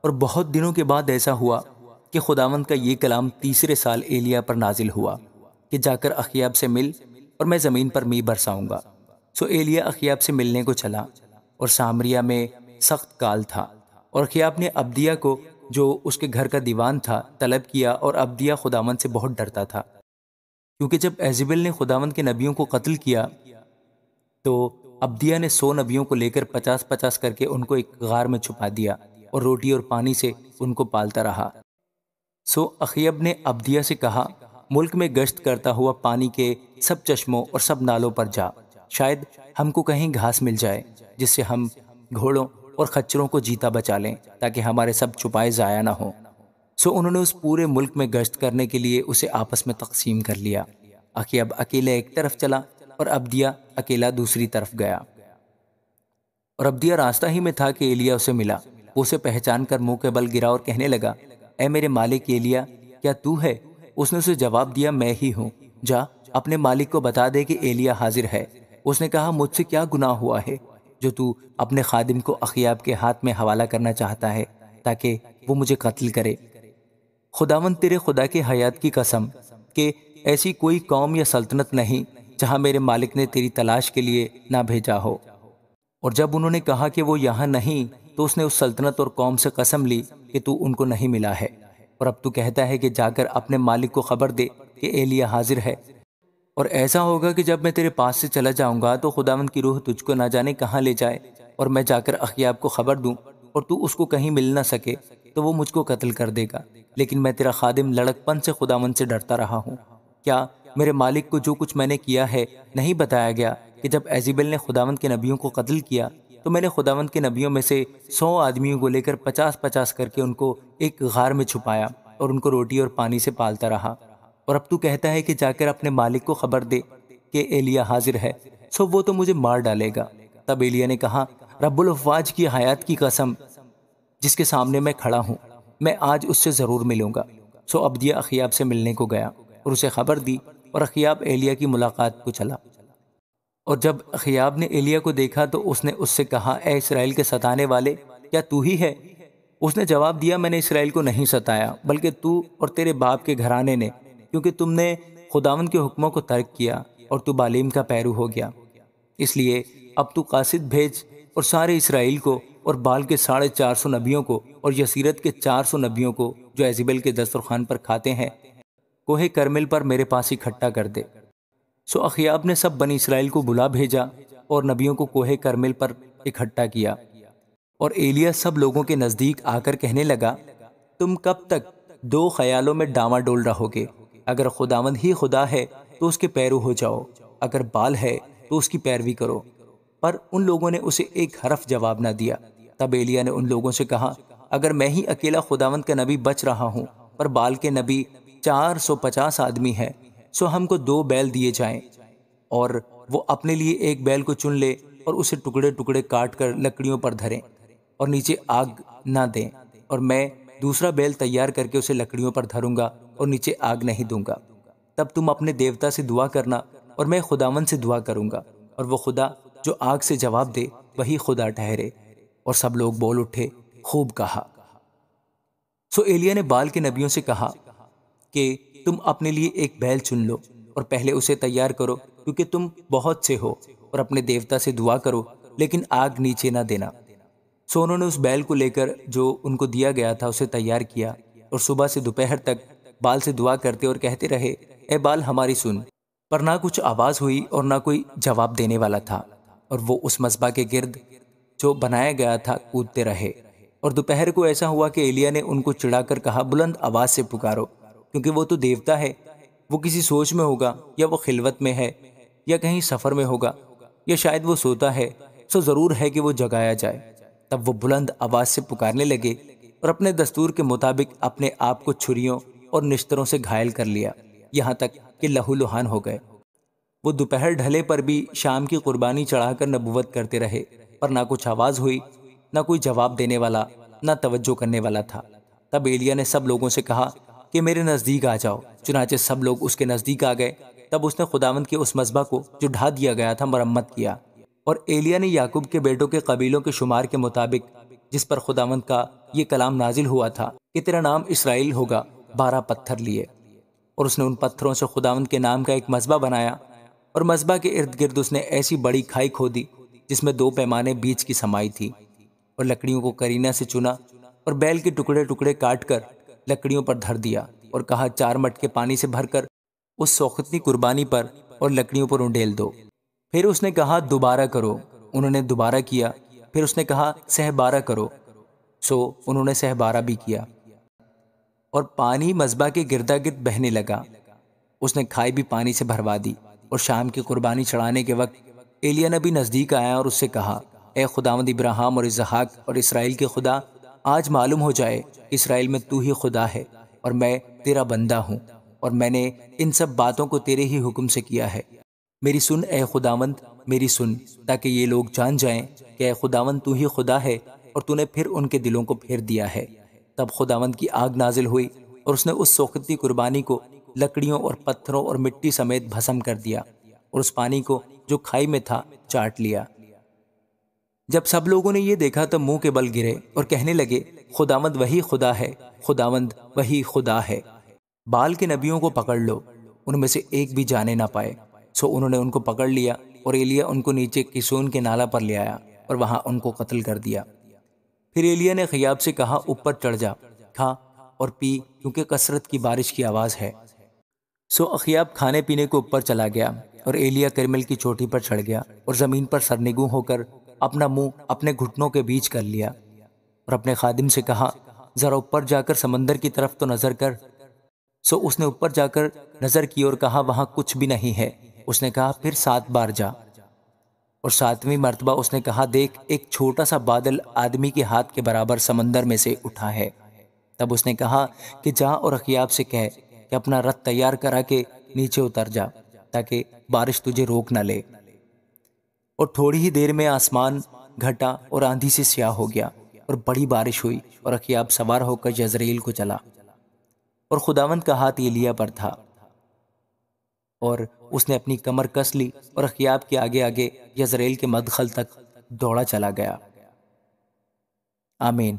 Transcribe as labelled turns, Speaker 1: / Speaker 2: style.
Speaker 1: اور بہت دنوں کے بعد ایسا ہوا کہ خداوند کا یہ کلام تیسرے سال ایلیا پر نازل ہوا کہ جا کر اخیاب سے مل اور میں زمین پر می برساؤں گا۔ سو ایلیا اخیاب سے ملنے کو چلا، اور سامریا میں سخت کال تھا، اور اخیاب نے ابدیہ کو جو اس کے گھر کا دیوان تھا طلب کیا، اور ابدیہ خداوند سے بہت ڈرتا تھا، کیونکہ جب ایزیبل نے خداوند کے نبیوں کو قتل کیا تو ابدیہ نے 100 نبیوں کو لے کر 50-50 کر کے ان کو ایک غار میں چھپا دیا اور روٹی اور پانی سے ان کو پالتا رہا۔ سو اخیب نے ابدیہ سے کہا، ملک میں گشت کرتا ہوا پانی کے سب چشموں اور سب نالوں پر جا، شاید ہم کو کہیں گھاس مل جائے جس سے ہم گھوڑوں اور خچروں کو جیتا بچا لیں، تاکہ ہمارے سب چھپائے ضائع نہ ہوں۔ سو انہوں نے اس پورے ملک میں گشت کرنے کے لیے اسے آپس میں تقسیم کر لیا۔ اخیب اکیلے ایک طرف چلا اور ابدیہ اکیلا دوسری طرف گیا۔ اور ابدیہ راستہ ہی میں تھا کہ ایلیا اسے ملا۔ وہ اسے پہچان کر منہ کے بل گرا اور کہنے لگا، اے میرے مالک ایلیا، کیا تو ہے؟ اس نے اسے جواب دیا، میں ہی ہوں، جا اپنے مالک کو بتا دے کہ ایلیا حاضر ہے۔ اس نے کہا، مجھ سے کیا گناہ ہوا ہے جو تو اپنے خادم کو اخیاب کے ہاتھ میں حوالہ کرنا چاہتا ہے تاکہ وہ مجھے قتل کرے؟ خداوند تیرے خدا کی حیات کی قسم کہ ایسی کوئی قوم یا سلطنت نہیں جہاں میرے مالک نے تیری تلاش کے لیے نہ بھیجا ہو۔ اور جب انہوں نے کہا کہ وہ یہاں نہیں، تو اس نے اس سلطنت اور قوم سے قسم لی کہ تو ان کو نہیں ملا ہے، اور اب تو کہتا ہے کہ جا کر اپنے مالک کو خبر دے کہ ایلیا حاضر ہے۔ اور ایسا ہوگا کہ جب میں تیرے پاس سے چلا جاؤں گا تو خداوند کی روح تجھ کو نہ جانے کہاں لے جائے، اور میں جا کر اخیاب کو خبر دوں اور تو اس کو کہیں مل نہ سکے تو وہ مجھ کو قتل کر دے گا۔ لیکن میں تیرا خادم لڑک پن سے خداوند سے ڈرتا رہا ہوں۔ کیا میرے مالک کو جو کچھ میں نے کیا ہے نہیں بتایا گیا کہ جب ایزیبل نے خداوند کے نبیوں کو قتل کیا تو میں نے خداوند کے نبیوں میں سے 100 آدمیوں کو لے کر 50-50 کر کے ان کو ایک غار میں چھپایا اور ان کو روٹی اور پانی سے پالتا رہا؟ اور اب تو کہتا ہے کہ جا کر اپنے مالک کو خبر دے کہ ایلیا حاضر ہے، سو وہ تو مجھے مار ڈالے گا۔ تب ایلیا نے کہا، رب الافواج کی حیات کی قسم جس کے سامنے میں کھڑا ہوں، میں آج اس سے ضرور ملوں گا۔ سو ابدیہ اخیاب سے ملنے کو گیا اور اسے خبر دی، اور اخیاب ایلیا کی ملاقات کو چلا۔ اور جب اخیاب نے ایلیا کو دیکھا تو اس نے اس سے کہا، اے اسرائیل کے ستانے والے، کیا تو ہی ہے؟ اس نے جواب دیا، میں نے اسرائیل کو نہیں ستایا بلکہ تو اور تیرے باپ کے گھرانے نے، کیونکہ تم نے خداوند کے حکموں کو ترک کیا اور تو بالیم کا پیرو ہو گیا۔ اس لیے اب تو قاصد بھیج اور سارے اسرائیل کو اور بال کے 450 نبیوں کو اور یسیرت کے 400 نبیوں کو جو ایزیبل کے دسترخوان پر کھاتے ہیں، کوہ کرمل پر میرے پاس اکٹھا کر دے۔ سو اخیاب نے سب بنی اسرائیل کو بلا بھیجا اور نبیوں کو کوہ کرمل پر اکٹھا کیا۔ اور ایلیا سب لوگوں کے نزدیک آ کر کہنے لگا، تم کب تک دو خیالوں میں ڈاما ڈول رہو گے؟ اگر خداوند ہی خدا ہے تو اس کے پیرو ہو جاؤ، اگر بال ہے تو اس کی پیروی کرو۔ پر ان لوگوں نے اسے ایک حرف جواب نہ دیا۔ تب ایلیا نے ان لوگوں سے کہا، اگر میں ہی اکیلا خداوند کا نبی بچ رہا ہوں پر بال کے نبی 450 آدمی ہیں، سو ہم کو 2 بیل دیے جائیں، اور وہ اپنے لیے ایک بیل کو چن لے اور اسے ٹکڑے ٹکڑے کاٹ کر لکڑیوں پر دھریں اور نیچے آگ نہ دیں، اور میں دوسرا بیل تیار کر کے اسے لکڑیوں پر دھروں گا اور نیچے آگ نہیں دوں گا۔ تب تم اپنے دیوتا سے دعا کرنا اور میں خداوند سے دعا کروں گا، اور وہ خدا جو آگ سے جواب دے وہی خدا ٹھہرے۔ اور سب لوگ بول اٹھے، خوب کہا۔ سو ایلیا نے بال کے نبیوں سے کہا کہ تم اپنے لیے ایک بیل چن لو اور پہلے اسے تیار کرو، کیونکہ تم بہت سے ہو، اور اپنے دیوتا سے دعا کرو لیکن آگ نیچے نہ دینا۔ سو انہوں نے اس بیل کو لے کر جو ان کو دیا گیا تھا اسے تیار کیا، اور صبح سے دوپہر تک بال سے دعا کرتے اور کہتے رہے، اے بال ہماری سن۔ پر نہ کچھ آواز ہوئی اور نہ کوئی جواب دینے والا تھا، اور وہ اس مذبح کے گرد جو بنایا گیا تھا کودتے رہے۔ اور دوپہر کو ایسا ہوا کہ ایلیا نے ان کو چڑھا کر کہا، بلند آواز سے پکارو، کیونکہ وہ تو دیوتا ہے، وہ کسی سوچ میں ہوگا، یا وہ خلوت میں ہے، یا کہیں سفر میں ہوگا، یا شاید وہ سوتا ہے، سو ضرور ہے کہ وہ جگایا جائے۔ تب وہ بلند آواز سے پکارنے لگے اور اپنے دستور کے مطابق اپنے آپ کو چھریوں اور نشتروں سے گھائل کر لیا، یہاں تک کہ لہو لہان ہو گئے۔ وہ دوپہر ڈھلے پر بھی شام کی قربانی چڑھا کر نبوت کرتے رہے، پر نہ کچھ آواز ہوئی، نہ کوئی جواب دینے والا، نہ توجہ کرنے والا تھا۔ تب ایلیا نے سب لوگوں سے کہا کہ میرے نزدیک آ جاؤ، چنانچہ سب لوگ اس کے نزدیک آ گئے۔ تب اس نے خداوند کے اس مذبح کو جو ڈھا دیا گیا تھا مرمت کیا، اور ایلیا نے یعقوب کے بیٹوں کے قبیلوں کے شمار کے مطابق جس پر خداوند کا یہ کلام نازل ہوا تھا کہ تیرا نام اسرائیل ہوگا، 12 پتھر لیے، اور اس نے ان پتھروں سے خداوند کے نام کا ایک مذبح بنایا، اور مذبح کے ارد گرد اس نے ایسی بڑی کھائی کھودی جس میں 2 پیمانے بیچ کی سمائی تھی، اور لکڑیوں کو کرینہ سے چنا اور بیل کے ٹکڑے ٹکڑے کاٹ کر لکڑیوں پر دھر دیا، اور کہا 4 مٹکے پانی سے بھر کر اس سوختنی قربانی پر اور لکڑیوں پر انڈیل دو۔ پھر اس نے کہا دوبارہ کرو، انہوں نے دوبارہ کیا۔ پھر اس نے کہا 12 کرو، سو انہوں نے 12 بھی کیا، اور پانی مذبح کے گردا گرد بہنے لگا۔ اس نے کھائی بھی پانی سے بھروا دی، اور شام کی قربانی چڑھانے کے وقت ایلیا نبی نزدیک آیا اور اس سے کہا، اے خداوند ابراہیم اور اسحاق اور اسرائیل کے خدا، آج معلوم ہو جائے کہ اسرائیل میں تو ہی خدا ہے اور میں تیرا بندہ ہوں، اور میں نے ان سب باتوں کو تیرے ہی حکم سے کیا ہے۔ میری سن اے خداوند، میری سن، تاکہ یہ لوگ جان جائیں کہ اے خداوند تو ہی خدا ہے، اور تو نے پھر ان کے دلوں کو پھیر دیا ہے۔ تب خداوند کی آگ نازل ہوئی، اور اس نے اس سوختی قربانی کو لکڑیوں اور پتھروں اور مٹی سمیت بھسم کر دیا، اور اس پانی کو جو کھائی میں تھا چاٹ لیا۔ جب سب لوگوں نے یہ دیکھا تو منہ کے بل گرے اور کہنے لگے، خداوند وہی خدا ہے، خداوند وہی خدا ہے۔ بال کے نبیوں کو پکڑ لو، ان میں سے ایک بھی جانے نہ پائے۔ سو انہوں نے ان کو پکڑ لیا، اور ایلیا ان کو نیچے کسون کے نالا پر لے آیا اور وہاں ان کو قتل کر دیا۔ پھر ایلیا نے اخیاب سے کہا، اوپر چڑھ جا، کھا اور پی، کیونکہ کثرت کی بارش کی آواز ہے۔ سو اخیاب کھانے پینے کو اوپر چلا گیا، اور ایلیا کرمل کی چوٹی پر چڑھ گیا اور زمین پر سرنگوں ہو کر اپنا منہ اپنے گھٹنوں کے بیچ کر لیا، اور اپنے خادم سے کہا، ذرا اوپر جا کر سمندر کی طرف تو نظر کر۔ سو اس نے اوپر جا کر نظر کی اور کہا، وہاں کچھ بھی نہیں ہے۔ اس نے کہا، پھر 7 بار جا، اور 7ویں مرتبہ اس نے کہا، دیکھ، ایک چھوٹا سا بادل آدمی کے ہاتھ کے برابر سمندر میں سے اٹھا ہے۔ تب اس نے کہا کہ جا اور اخیاب سے کہہ کہ اپنا رتھ تیار کرا کے نیچے اتر جا، تاکہ بارش تجھے روک نہ لے۔ اور تھوڑی ہی دیر میں آسمان گھٹا اور آندھی سے سیاہ ہو گیا، اور بڑی بارش ہوئی، اور اخیاب سوار ہو کر یزرعیل کو چلا، اور خداوند کا ہاتھ ایلیا پر تھا، اور اس نے اپنی کمر کس لی اور اخیاب کے آگے آگے یزرعیل کے مدخل تک دوڑا چلا گیا۔ آمین۔